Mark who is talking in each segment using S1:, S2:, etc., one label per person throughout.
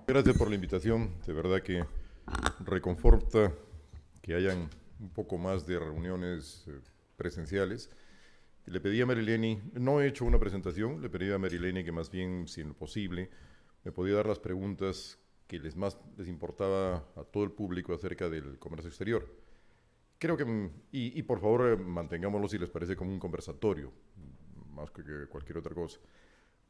S1: Gracias por la invitación, de verdad que reconforta que hayan un poco más de reuniones presenciales. Le pedí a Marileni, no he hecho una presentación, le pedí a Marileni que más bien, si en lo posible, me podía dar las preguntas que más les importaba a todo el público acerca del comercio exterior. Creo que, y por favor, mantengámoslo si les parece como un conversatorio, más que cualquier otra cosa.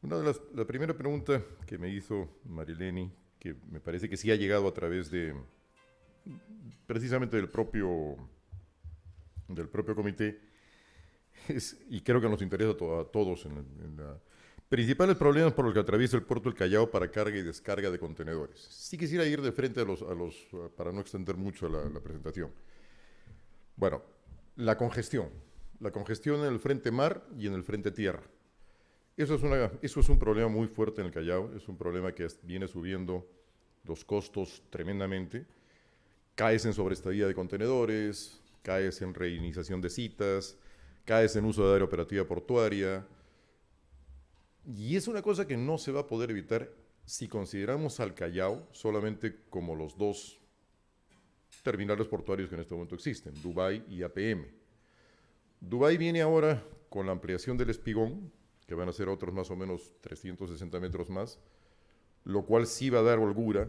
S1: La primera pregunta que me hizo Marileni, que me parece que sí ha llegado a través de, precisamente del propio comité, y creo que nos interesa a todos, principales problemas por los que atraviesa el puerto del Callao para carga y descarga de contenedores. Sí quisiera ir de frente para no extender mucho la presentación. Bueno, la congestión. La congestión en el frente mar y en el frente tierra. Eso es un problema muy fuerte en el Callao, es un problema que viene subiendo los costos tremendamente. Caes en sobreestadía de contenedores, caes en reiniciación de citas, caes en uso de área operativa portuaria. Y es una cosa que no se va a poder evitar si consideramos al Callao solamente como los dos terminales portuarios que en este momento existen, Dubái y APM. Dubái viene ahora con la ampliación del espigón, que van a ser otros más o menos 360 metros más, lo cual sí va a dar holgura,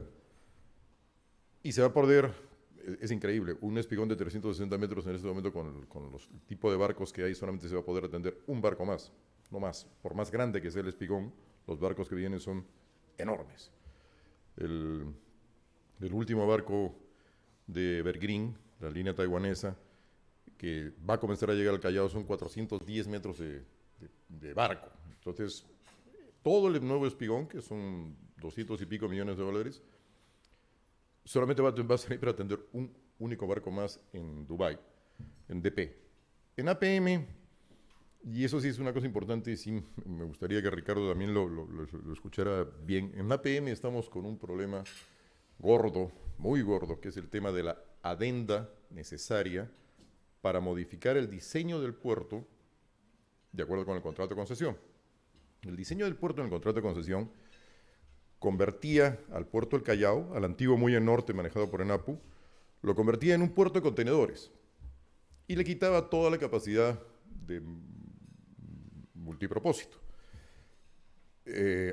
S1: y se va a poder, es increíble, un espigón de 360 metros en este momento con los tipos de barcos que hay, solamente se va a poder atender un barco más, no más. Por más grande que sea el espigón, los barcos que vienen son enormes. El último barco de Evergreen, la línea taiwanesa, que va a comenzar a llegar al Callao, son 410 metros de barco. Entonces, todo el nuevo espigón, que son 200 y pico millones de dólares, solamente va a servir para atender un único barco más en Dubái, en DP. En APM, y eso sí es una cosa importante, y sí me gustaría que Ricardo también lo escuchara bien, en APM estamos con un problema gordo, muy gordo, que es el tema de la adenda necesaria para modificar el diseño del puerto de acuerdo con el contrato de concesión. El diseño del puerto en el contrato de concesión convertía al puerto del Callao, al antiguo Muelle Norte manejado por ENAPU, lo convertía en un puerto de contenedores y le quitaba toda la capacidad de multipropósito.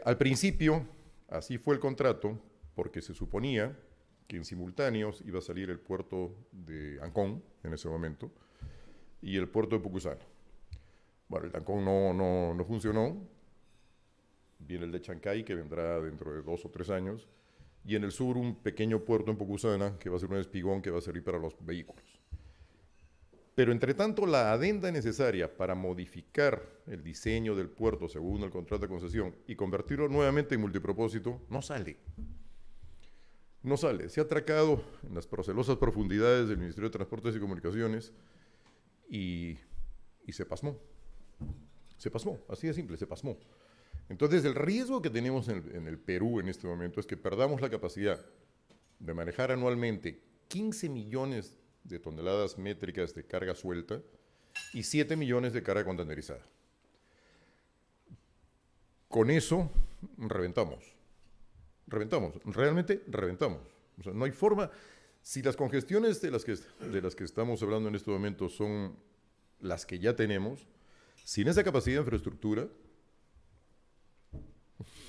S1: Al principio, así fue el contrato, porque se suponía que en simultáneos iba a salir el puerto de Ancón, en ese momento, y el puerto de Pucusana. Bueno, el de Ancón no funcionó. Viene el de Chancay, que vendrá dentro de 2 o 3 años, y en el sur un pequeño puerto en Pucusana, que va a ser un espigón que va a servir para los vehículos. Pero entre tanto, la adenda necesaria para modificar el diseño del puerto según el contrato de concesión y convertirlo nuevamente en multipropósito, no sale. No sale. Se ha atracado en las procelosas profundidades del Ministerio de Transportes y Comunicaciones y se pasmó. Se pasmó, así de simple, se pasmó. Entonces, el riesgo que tenemos en el Perú en este momento es que perdamos la capacidad de manejar anualmente 15 millones de toneladas métricas de carga suelta y 7 millones de carga contenerizada. Con eso, reventamos. Realmente reventamos. O sea, no hay forma. Si las congestiones de las que estamos hablando en este momento son las que ya tenemos, sin esa capacidad de infraestructura,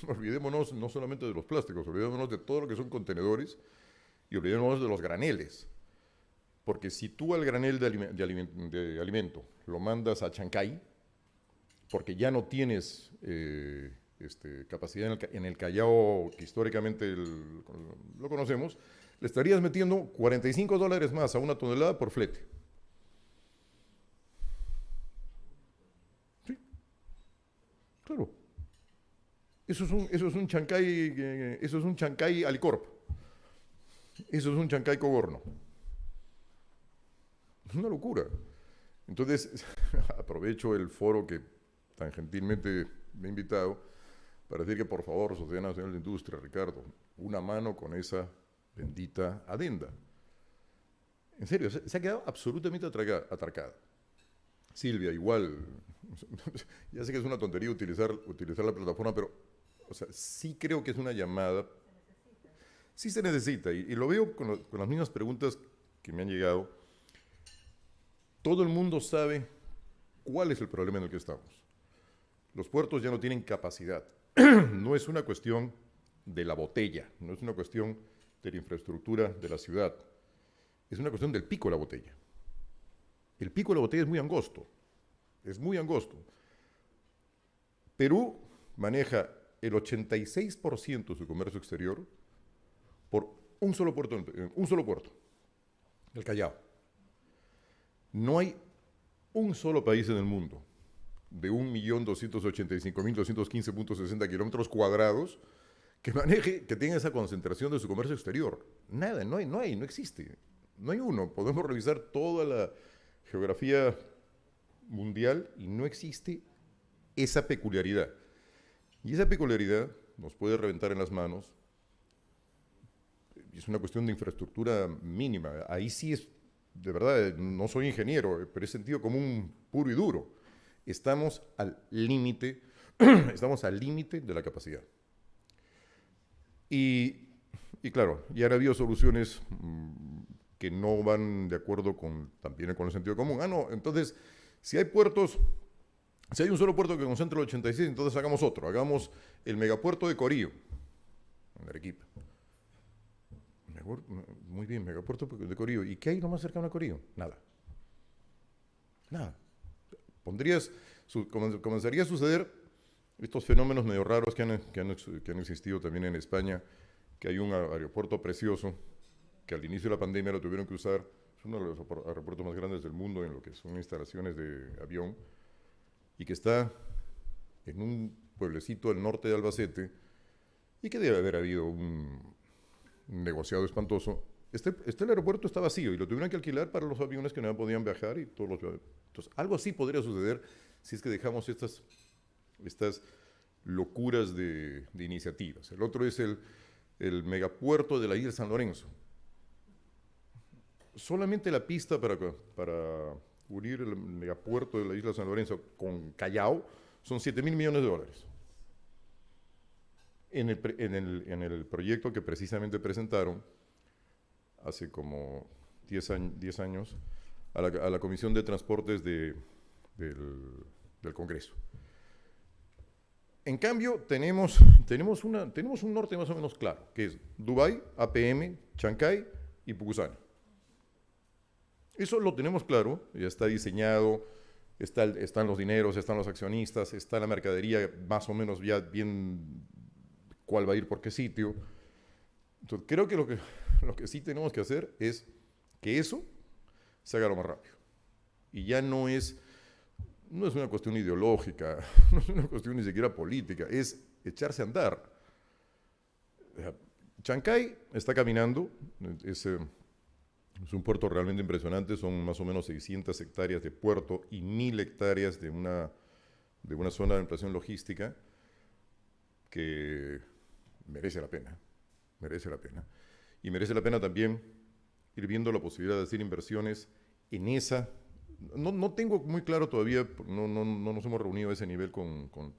S1: olvidémonos no solamente de los plásticos, olvidémonos de todo lo que son contenedores y olvidémonos de los graneles. Porque si tú al granel de alimento lo mandas a Chancay, porque ya no tienes capacidad en el Callao, que históricamente lo conocemos, le estarías metiendo $45 más a una tonelada por flete. Sí, claro. Eso es un Chancay Alicorp. Eso es un Chancay Coborno. Es una locura. Entonces, aprovecho el foro que tan gentilmente me ha invitado para decir que, por favor, Sociedad Nacional de Industria, Ricardo, una mano con esa bendita adenda. En serio, se ha quedado absolutamente atracada. Silvia, igual, ya sé que es una tontería utilizar la plataforma, pero o sea, sí creo que es una llamada. Sí se necesita, y lo veo con las mismas preguntas que me han llegado. Todo el mundo sabe cuál es el problema en el que estamos. Los puertos ya no tienen capacidad. No es una cuestión de la botella, no es una cuestión de la infraestructura de la ciudad, es una cuestión del pico de la botella. El pico de la botella es muy angosto. Perú maneja el 86% de su comercio exterior por un solo puerto, el Callao. No hay un solo país en el mundo de 1.285.215.60 kilómetros cuadrados que maneje, que tenga esa concentración de su comercio exterior. Nada, no existe. No hay uno. Podemos revisar toda la geografía mundial y no existe esa peculiaridad. Y esa peculiaridad nos puede reventar en las manos. Es una cuestión de infraestructura mínima. Ahí sí es, de verdad, no soy ingeniero, pero es sentido común puro y duro. Estamos al límite de la capacidad. Y claro, ya han habido soluciones que no van de acuerdo también con el sentido común. No, entonces, si hay un solo puerto que concentra el 86, entonces hagamos otro. Hagamos el megapuerto de Corío, en Arequipa. Muy bien, megapuerto de Corío. ¿Y qué hay lo más cercano a Corío? Nada. Comenzaría a suceder estos fenómenos medio raros que han existido también en España, que hay un aeropuerto precioso, que al inicio de la pandemia lo tuvieron que usar, es uno de los aeropuertos más grandes del mundo en lo que son instalaciones de avión, y que está en un pueblecito al norte de Albacete, y que debe haber habido un negociado espantoso. El aeropuerto está vacío y lo tuvieron que alquilar para los aviones que no podían viajar y todos los... Entonces, algo así podría suceder si es que dejamos estas locuras de iniciativas. El otro es el megapuerto de la isla de San Lorenzo. Solamente la pista para unir el megapuerto de la isla de San Lorenzo con Callao son $7.000 millones. En el proyecto que precisamente presentaron hace como 10 años a la Comisión de Transportes del Congreso. En cambio, tenemos un norte más o menos claro, que es Dubái, APM, Chancay y Pucusana. Eso lo tenemos claro, ya está diseñado, están los dineros, están los accionistas, está la mercadería más o menos ya bien cuál va a ir por qué sitio. Entonces, creo que lo que sí tenemos que hacer es que eso se haga lo más rápido. Y ya no es una cuestión ideológica, no es una cuestión ni siquiera política, es echarse a andar. Chancay está caminando, es un puerto realmente impresionante, son más o menos 600 hectáreas de puerto y 1.000 hectáreas de una zona de ampliación logística que merece la pena. Y merece la pena también ir viendo la posibilidad de hacer inversiones en esa. No tengo muy claro todavía, no nos hemos reunido a ese nivel con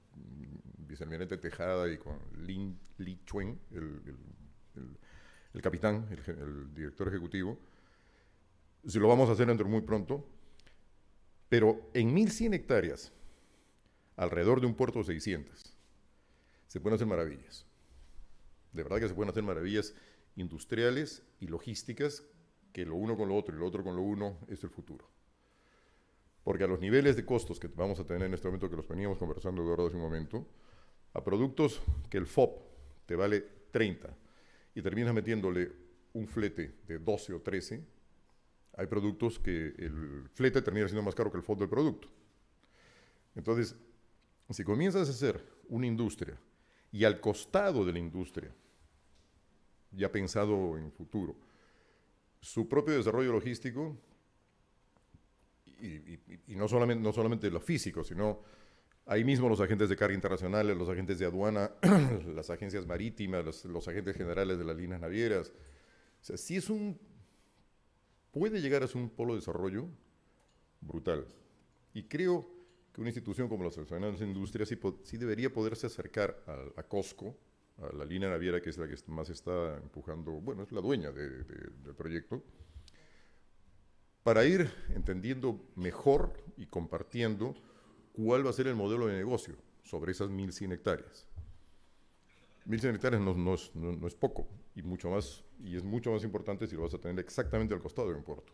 S1: vicealmirante Tejada y con Li Chuen, el capitán, el director ejecutivo. Si lo vamos a hacer dentro muy pronto, pero en 1.100 hectáreas, alrededor de un puerto de 600, se pueden hacer maravillas. De verdad que se pueden hacer maravillas industriales y logísticas, que lo uno con lo otro y lo otro con lo uno es el futuro. Porque a los niveles de costos que vamos a tener en este momento, que los veníamos conversando de ahora hace un momento, a productos que el FOB te vale 30 y terminas metiéndole un flete de 12 o 13, hay productos que el flete termina siendo más caro que el FOB del producto. Entonces, si comienzas a hacer una industria y al costado de la industria, ya pensado en futuro, su propio desarrollo logístico, y no solamente lo físico, sino ahí mismo los agentes de carga internacionales, los agentes de aduana, las agencias marítimas, los agentes generales de las líneas navieras. O sea, sí puede llegar a ser un polo de desarrollo brutal. Y creo que una institución como la Secretaría de Industria sí debería poderse acercar a Costco, a la línea naviera, que es la que más está empujando, bueno, es la dueña del proyecto, para ir entendiendo mejor y compartiendo cuál va a ser el modelo de negocio sobre esas 1.100 hectáreas. 1.100 hectáreas no es poco, y es mucho más importante si lo vas a tener exactamente al costado de un puerto.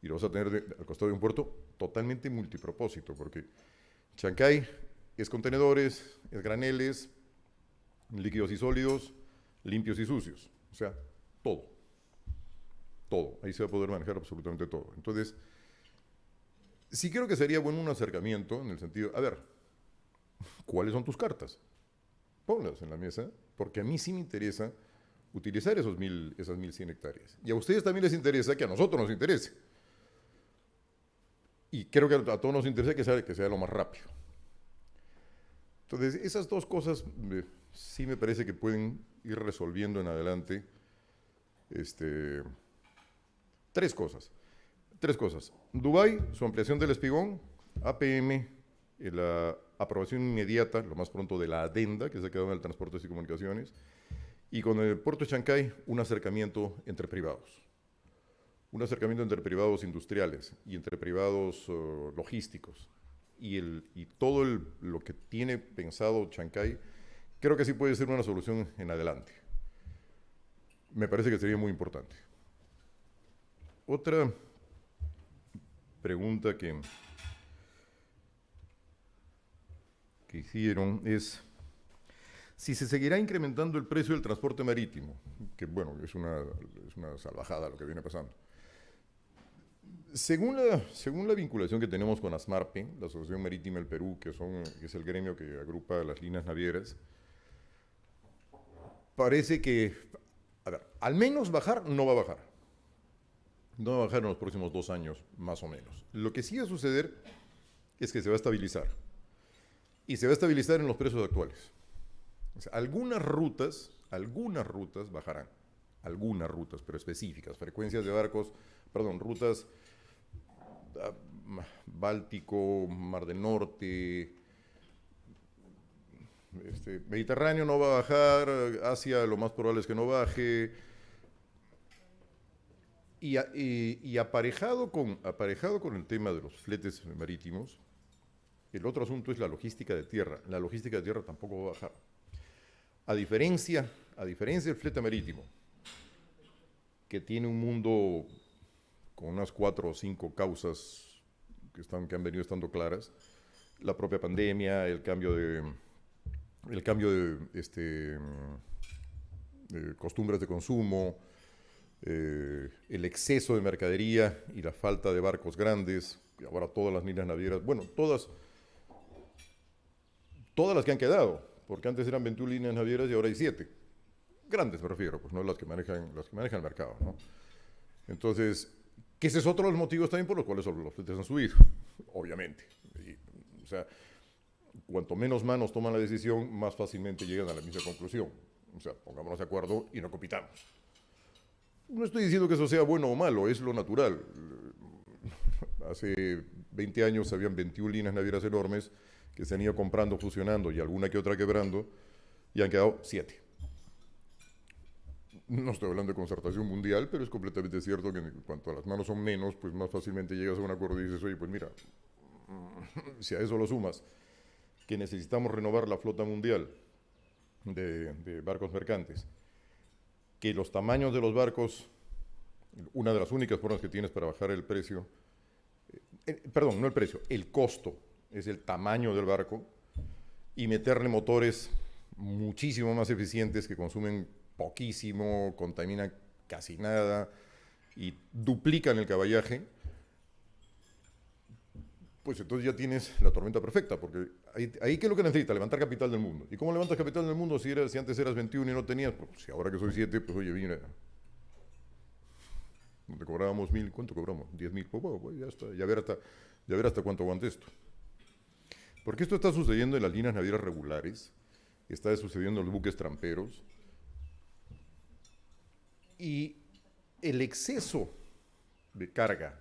S1: Y lo vas a tener al costado de un puerto totalmente multipropósito, porque Chancay es contenedores, es graneles, líquidos y sólidos, limpios y sucios. O sea, todo. Todo. Ahí se va a poder manejar absolutamente todo. Entonces, sí creo que sería bueno un acercamiento en el sentido, a ver, ¿cuáles son tus cartas? Ponlas en la mesa, porque a mí sí me interesa utilizar esas 1.100 hectáreas. Y a ustedes también les interesa que a nosotros nos interese. Y creo que a todos nos interesa que sea lo más rápido. Entonces, esas dos cosas sí me parece que pueden ir resolviendo en adelante tres cosas. Dubái, su ampliación del espigón, APM, la aprobación inmediata, lo más pronto, de la adenda que se ha quedado en el Transportes y Comunicaciones, y con el puerto de Chancay, un acercamiento entre privados. Un acercamiento entre privados industriales y entre privados logísticos. Y todo lo que tiene pensado Chancay, creo que sí puede ser una solución en adelante. Me parece que sería muy importante. Otra pregunta que hicieron es si se seguirá incrementando el precio del transporte marítimo, que bueno, es una salvajada lo que viene pasando. Según la vinculación que tenemos con ASMARPE, la Asociación Marítima del Perú, que es el gremio que agrupa las líneas navieras, parece que, a ver, al menos bajar no va a bajar. No va a bajar en los próximos 2 años, más o menos. Lo que sí va a suceder es que se va a estabilizar. Y se va a estabilizar en los precios actuales. O sea, algunas rutas bajarán. Algunas rutas, pero específicas. Frecuencias de barcos, rutas Báltico, Mar del Norte, Mediterráneo no va a bajar, Asia lo más probable es que no baje. Y aparejado con el tema de los fletes marítimos, el otro asunto es la logística de tierra. La logística de tierra tampoco va a bajar. A diferencia del flete marítimo, que tiene un mundo con unas 4 o 5 causas que han venido estando claras, la propia pandemia, el cambio de costumbres de consumo, el exceso de mercadería y la falta de barcos grandes, y ahora todas las líneas navieras, bueno, todas las que han quedado, porque antes eran 21 líneas navieras y ahora hay 7. Grandes me refiero, pues no las que manejan el mercado, ¿no? Entonces, que ese es otro de los motivos también por los cuales los fletes han subido, obviamente. O sea, cuanto menos manos toman la decisión, más fácilmente llegan a la misma conclusión. O sea, pongámonos de acuerdo y no compitamos. No estoy diciendo que eso sea bueno o malo, es lo natural. Hace 20 años habían 21 líneas navieras enormes que se han ido comprando, fusionando y alguna que otra quebrando, y han quedado 7. No estoy hablando de concertación mundial, pero es completamente cierto que en cuanto a las manos son menos, pues más fácilmente llegas a un acuerdo y dices, oye, pues mira, si a eso lo sumas, que necesitamos renovar la flota mundial de barcos mercantes, que los tamaños de los barcos, una de las únicas formas que tienes para bajar el precio, perdón, no el precio, el costo, es el tamaño del barco, y meterle motores muchísimo más eficientes que consumen poquísimo, contaminan casi nada y duplican el caballaje, pues entonces ya tienes la tormenta perfecta, porque ahí ¿qué es lo que necesitas? Levantar capital del mundo. ¿Y cómo levantas capital del mundo si antes eras 21 y no tenías? Pues si ahora que soy 7, pues oye, mira, donde cobrábamos 1.000, ¿cuánto cobramos? 10.000, pues ya está, ya ver hasta cuánto aguante esto. Porque esto está sucediendo en las líneas navieras regulares, está sucediendo en los buques tramperos, y el exceso de carga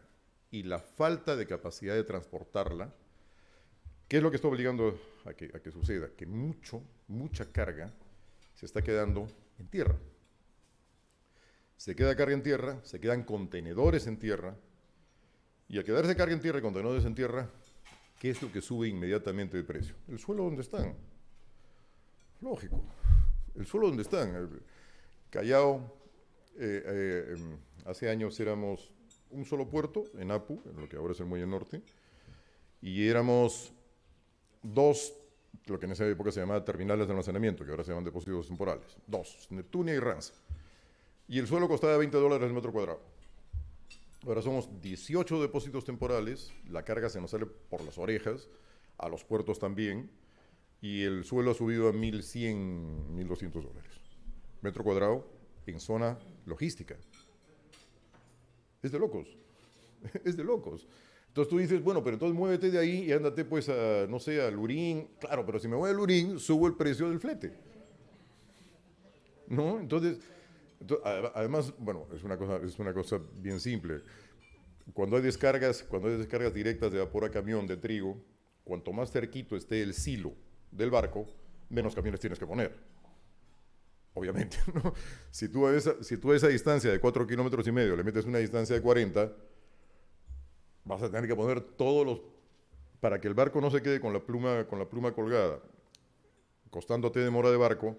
S1: y la falta de capacidad de transportarla, ¿qué es lo que está obligando a que suceda? Que mucha carga se está quedando en tierra. Se queda carga en tierra, se quedan contenedores en tierra, y al quedarse carga en tierra y contenedores en tierra, ¿qué es lo que sube inmediatamente de precio? El suelo donde están. Lógico. El suelo donde están. El Callao, hace años éramos un solo puerto, en Apu, en lo que ahora es el Muelle Norte, y éramos dos, lo que en esa época se llamaba terminales de almacenamiento, que ahora se llaman depósitos temporales. Dos, Neptunia y Ranza. Y el suelo costaba $20 el metro cuadrado. Ahora somos 18 depósitos temporales, la carga se nos sale por las orejas, a los puertos también, y el suelo ha subido a $1,100, $1,200. Metro cuadrado en zona logística. Es de locos, es de locos. Entonces tú dices, bueno, pero entonces muévete de ahí y ándate pues a, no sé, a Lurín. Claro, pero si me voy a Lurín, subo el precio del flete. ¿No? Entonces además, bueno, es una cosa bien simple. Cuando hay descargas directas de vapor a camión de trigo, cuanto más cerquito esté el silo del barco, menos camiones tienes que poner. Obviamente, ¿no? Si tú a esa distancia de 4,5 kilómetros le metes una distancia de 40, vas a tener que poner todos los... Para que el barco no se quede con la pluma colgada, costándote demora de barco,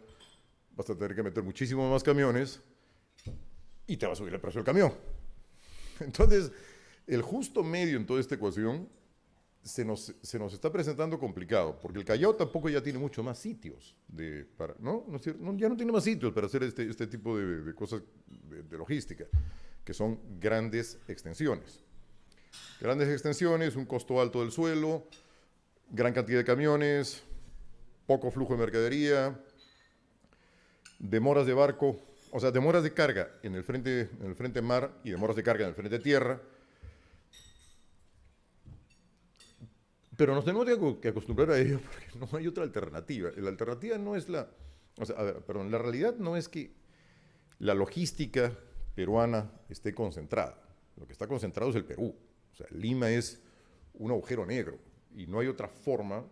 S1: vas a tener que meter muchísimos más camiones y te va a subir el precio del camión. Entonces, el justo medio en toda esta ecuación se nos está presentando complicado, porque el Callao tampoco ya tiene mucho más sitios, ¿no? Ya no tiene más sitios para hacer este tipo de cosas de logística, que son grandes extensiones. Grandes extensiones, un costo alto del suelo, gran cantidad de camiones, poco flujo de mercadería, demoras de barco, o sea, demoras de carga en el frente mar y demoras de carga en el frente tierra. Pero nos tenemos que acostumbrar a ello porque no hay otra alternativa. La alternativa no es la realidad no es que la logística peruana esté concentrada. Lo que está concentrado es el Perú. O sea, Lima es un agujero negro y no hay otra forma.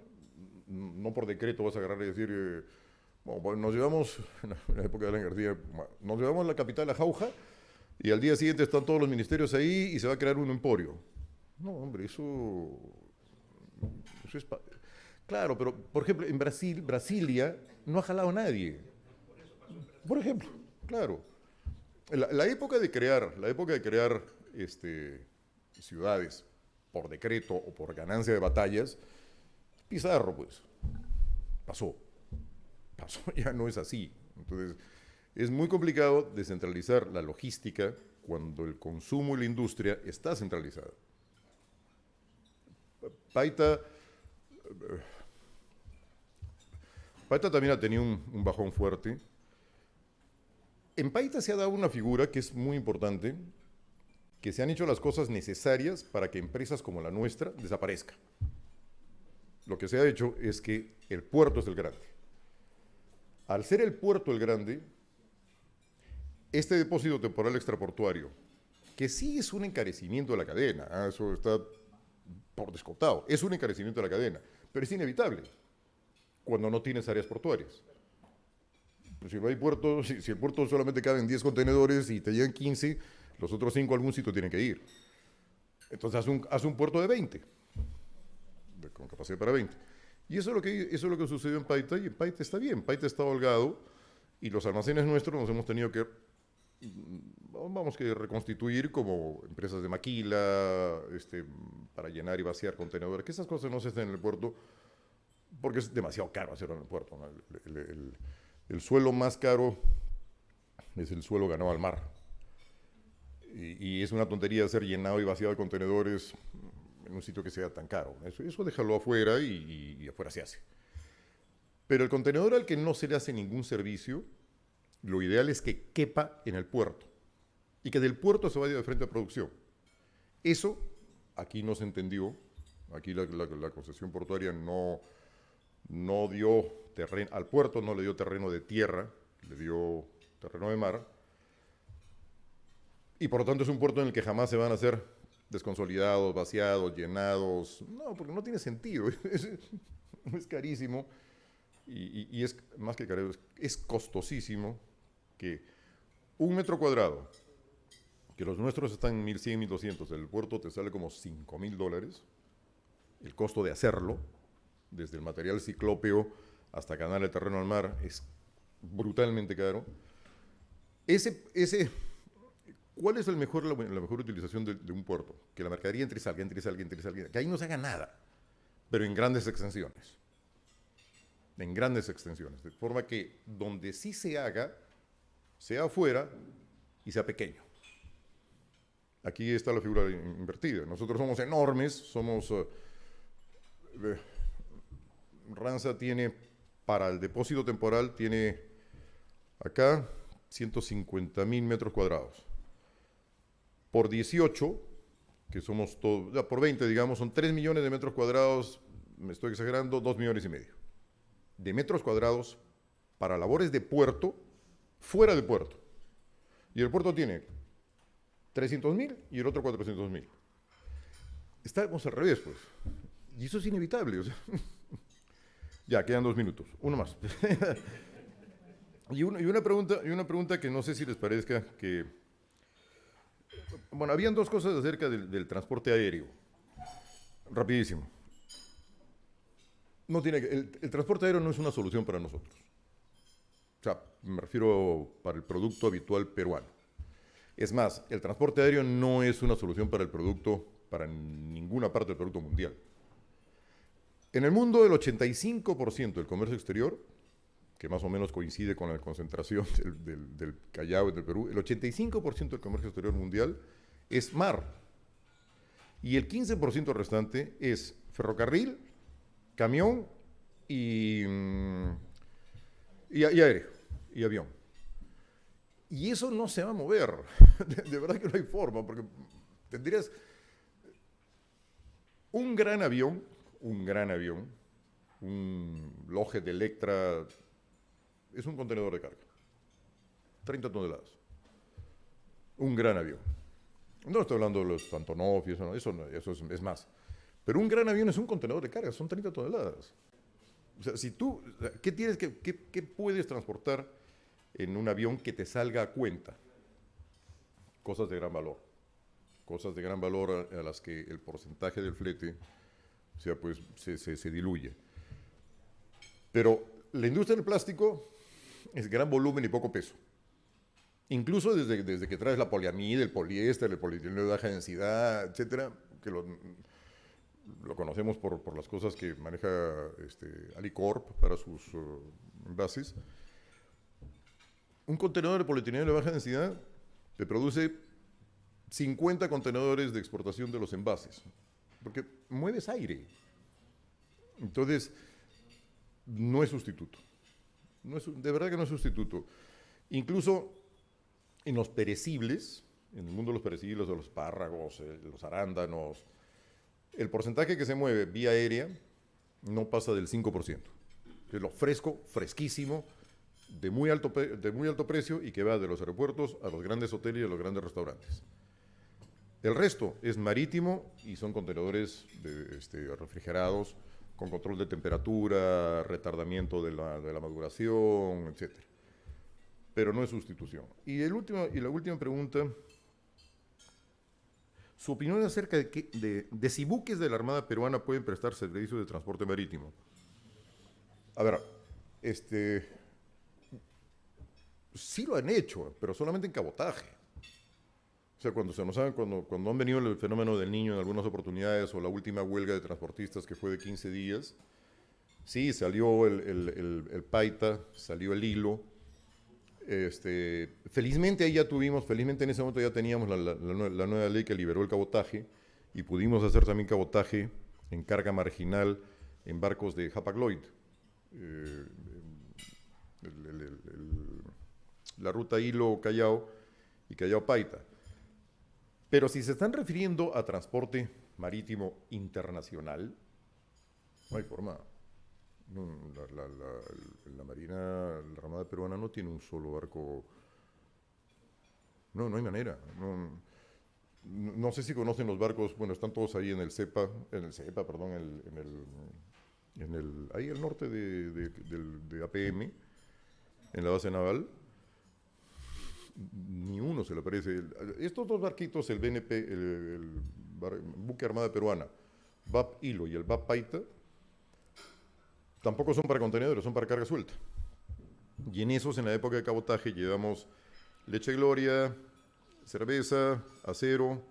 S1: No por decreto vas a agarrar y decir, bueno, nos llevamos, en la época de Alan García, nos llevamos la capital a Jauja y al día siguiente están todos los ministerios ahí y se va a crear un emporio. No, hombre, eso es... Claro, pero, por ejemplo, en Brasilia no ha jalado a nadie. Por ejemplo, claro. La época de crear ciudades por decreto o por ganancia de batallas, Pizarro, pues, pasó, ya no es así. Entonces, es muy complicado descentralizar la logística cuando el consumo y la industria está centralizada. Paita también ha tenido un bajón fuerte. En Paita se ha dado una figura que es muy importante, que se han hecho las cosas necesarias para que empresas como la nuestra desaparezcan. Lo que se ha hecho es que el puerto es el grande. Al ser el puerto el grande, este depósito temporal extraportuario, que sí es un encarecimiento de la cadena, eso está por descontado, es un encarecimiento de la cadena, pero es inevitable cuando no tienes áreas portuarias. Pues si no hay puerto, si el puerto solamente caben 10 contenedores y te llegan 15, los otros 5 a algún sitio tienen que ir. Entonces haz un puerto de 20, con capacidad para 20. Y eso es lo que sucedió en Paita, y en Paita está bien, Paita está holgado, y los almacenes nuestros nos hemos tenido que reconstituir como empresas de maquila, para llenar y vaciar contenedores, que esas cosas no se hacen en el puerto porque es demasiado caro hacerlo en el puerto, ¿no? El suelo más caro es el suelo ganado al mar. Y es una tontería hacer llenado y vaciado de contenedores en un sitio que sea tan caro. Eso déjalo afuera y afuera se hace. Pero el contenedor al que no se le hace ningún servicio, lo ideal es que quepa en el puerto y que del puerto se vaya de frente a producción. Eso aquí no se entendió. Aquí la concesión portuaria no dio terreno, al puerto no le dio terreno de tierra, le dio terreno de mar, y por lo tanto es un puerto en el que jamás se van a hacer desconsolidados, vaciados, llenados. No, porque no tiene sentido, es carísimo y es más que caro, es costosísimo que 1 metro cuadrado, que los nuestros están en 1.100, 1.200, el puerto te sale como $5.000, el costo de hacerlo, desde el material ciclópeo hasta ganar el terreno al mar, es brutalmente caro. Ese, ¿Cuál es la mejor utilización de un puerto? Que la mercadería entre y salga, entre y salga, entre y salga, que ahí no se haga nada, pero en grandes extensiones. En grandes extensiones, de forma que donde sí se haga, sea afuera y sea pequeño. Aquí está la figura invertida. Nosotros somos enormes, Ranza tiene, para el depósito temporal, tiene acá 150.000 metros cuadrados. Por 18, que somos todos, ya por 20, digamos, son 3 millones de metros cuadrados, me estoy exagerando, 2,5 millones de metros cuadrados para labores de puerto, fuera de puerto. Y el puerto tiene 300.000 y el otro 400.000. Estamos al revés, pues. Y eso es inevitable. O sea. Ya, quedan 2 minutos. Uno más. y una pregunta que no sé si les parezca que... Bueno, habían dos cosas acerca del transporte aéreo. Rapidísimo. El transporte aéreo no es una solución para nosotros. O sea, me refiero para el producto habitual peruano. Es más, el transporte aéreo no es una solución para el producto, para ninguna parte del producto mundial. En el mundo, el 85% del comercio exterior, que más o menos coincide con la concentración del Callao y del Perú, el 85% del comercio exterior mundial es mar. Y el 15% restante es ferrocarril, camión y aéreo, y avión. Y eso no se va a mover. De verdad que no hay forma, porque tendrías un gran avión, un Lockheed Electra, es un contenedor de carga. 30 toneladas. Un gran avión. No estoy hablando de los Antonov y eso es más. Pero un gran avión es un contenedor de carga, son 30 toneladas. O sea, si tú, ¿qué puedes transportar en un avión que te salga a cuenta? Cosas de gran valor. Cosas de gran valor a las que el porcentaje del flete, o sea, pues se diluye. Pero la industria del plástico es gran volumen y poco peso. Incluso desde que traes la poliamida, el poliéster, el polietileno de baja densidad, etcétera, que lo conocemos por las cosas que maneja Alicorp para sus envases. Un contenedor de polietileno de baja densidad te produce 50 contenedores de exportación de los envases, porque mueves aire. Entonces, no es sustituto. De verdad que no es sustituto. Incluso en los perecibles, en el mundo de los perecibles, de los espárragos, los arándanos, el porcentaje que se mueve vía aérea no pasa del 5%. Es lo fresco, fresquísimo, de muy alto precio y que va de los aeropuertos a los grandes hoteles y a los grandes restaurantes. El resto es marítimo y son contenedores refrigerados con control de temperatura, retardamiento de la maduración, etc. Pero no es sustitución. Y la última pregunta, su opinión acerca de si buques de la Armada Peruana pueden prestar servicios de transporte marítimo. A ver, sí lo han hecho, pero solamente en cabotaje. O sea, cuando han venido el fenómeno del Niño en algunas oportunidades, o la última huelga de transportistas que fue de 15 días, sí, salió el Paita, salió el Hilo. Felizmente en ese momento ya teníamos la nueva ley que liberó el cabotaje, y pudimos hacer también cabotaje en carga marginal en barcos de Hapag-Lloyd. La ruta Hilo-Callao y Callao-Paita. Pero si se están refiriendo a transporte marítimo internacional, no hay forma. No, la Marina, la Armada Peruana no tiene un solo barco. No hay manera. No sé si conocen los barcos, bueno, están todos ahí en el CEPA, perdón, en ahí al norte de APM, en la base naval. Ni uno se le parece. Estos dos barquitos, el BNP, buque Armada Peruana, VAP Hilo y el VAP Paita, tampoco son para contenedores, son para carga suelta. Y en esos, en la época de cabotaje, llevamos leche Gloria, cerveza, acero,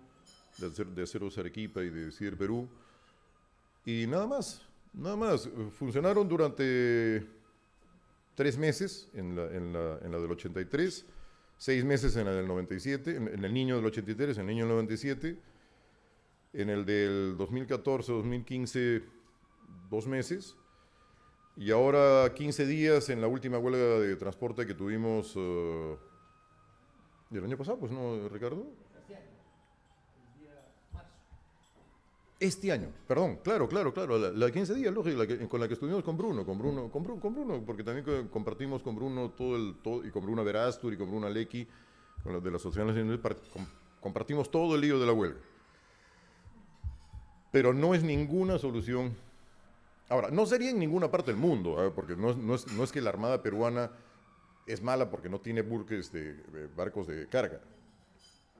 S1: de Aceros Arequipa y de Cider Perú, y nada más, nada más. Funcionaron durante 3 meses en la del 83, 6 meses en la del 97, en el Niño del 83, en el Niño del 97, en el del 2014, 2015, 2 meses, y ahora 15 días en la última huelga de transporte que tuvimos el año pasado, pues, ¿no, Ricardo? Este año, perdón, claro, la de 15 días, lógico, con la que estuvimos con Bruno, porque también compartimos con Bruno y con Bruno Verastur y con Bruno Alecki, con los de la Asociación Nacional, compartimos todo el lío de la huelga. Pero no es ninguna solución. Ahora, no sería en ninguna parte del mundo, porque no es que la Armada peruana es mala porque no tiene barcos de carga.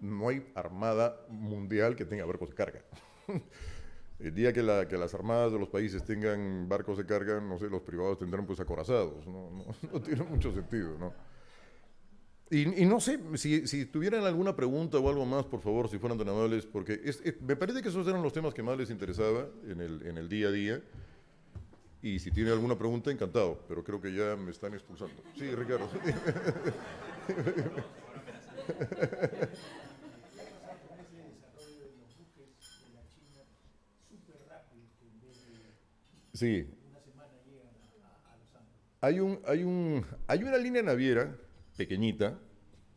S1: No hay armada mundial que tenga barcos de carga. El día que las armadas de los países tengan barcos de carga, no sé, los privados tendrán pues acorazados. No tiene mucho sentido, ¿no? Y no sé, si tuvieran alguna pregunta o algo más, por favor, si fueran tan amables, porque me parece que esos eran los temas que más les interesaba en el día a día. Y si tienen alguna pregunta, encantado, pero creo que ya me están expulsando. Sí, Ricardo. Sí. Hay una línea naviera pequeñita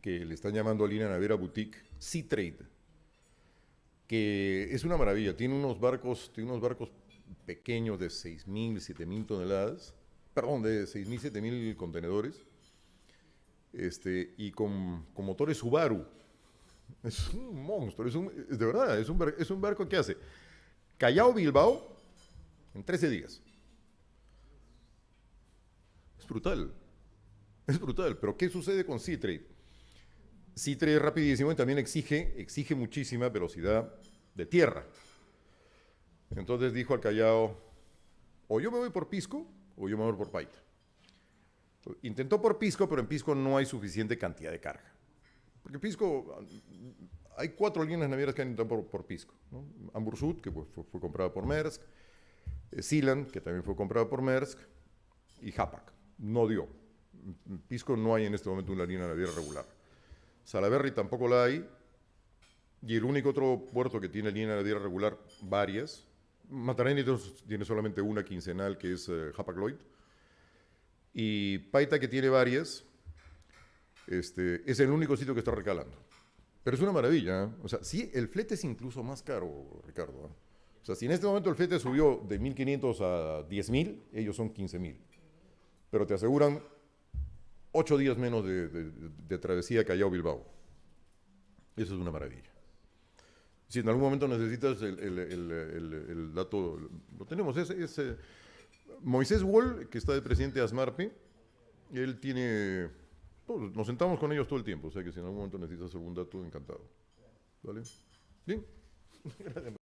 S1: que le están llamando línea naviera boutique, Sea Trade, que es una maravilla. Tiene unos barcos pequeños de 6.000, 7.000 toneladas, perdón, de 6.000, 7.000 contenedores, y con motores Subaru. Es un monstruo, de verdad, es un barco que hace Callao-Bilbao en 13 días. Es brutal, pero ¿qué sucede con Sea Trade? Sea Trade es rapidísimo y también exige muchísima velocidad de tierra. Entonces dijo al Callao, o yo me voy por Pisco, o yo me voy por Paita. Intentó por Pisco, pero en Pisco no hay suficiente cantidad de carga. Porque Pisco, hay 4 líneas navieras que han intentado por Pisco, ¿no? Ambursud, que fue comprada por Maersk, Sealand, que también fue comprada por Maersk, y Hapag. No dio. Pisco no hay en este momento una línea naviera regular. Salaberry tampoco la hay. Y el único otro puerto que tiene línea naviera regular, varias. Matarani tiene solamente una quincenal, que es Hapag-Lloyd. Y Paita, que tiene varias, es el único sitio que está recalando. Pero es una maravilla, ¿eh? O sea, sí, el flete es incluso más caro, Ricardo, ¿eh? O sea, si en este momento el flete subió de 1.500 a 10.000, ellos son 15.000. Pero te aseguran 8 días menos de travesía Callao-Bilbao. Eso es una maravilla. Si en algún momento necesitas el dato, lo tenemos. Moisés Wall, que está de presidente de ASMARPE, él tiene... nos sentamos con ellos todo el tiempo, o sea que si en algún momento necesitas algún dato, encantado. ¿Vale? Bien. Gracias.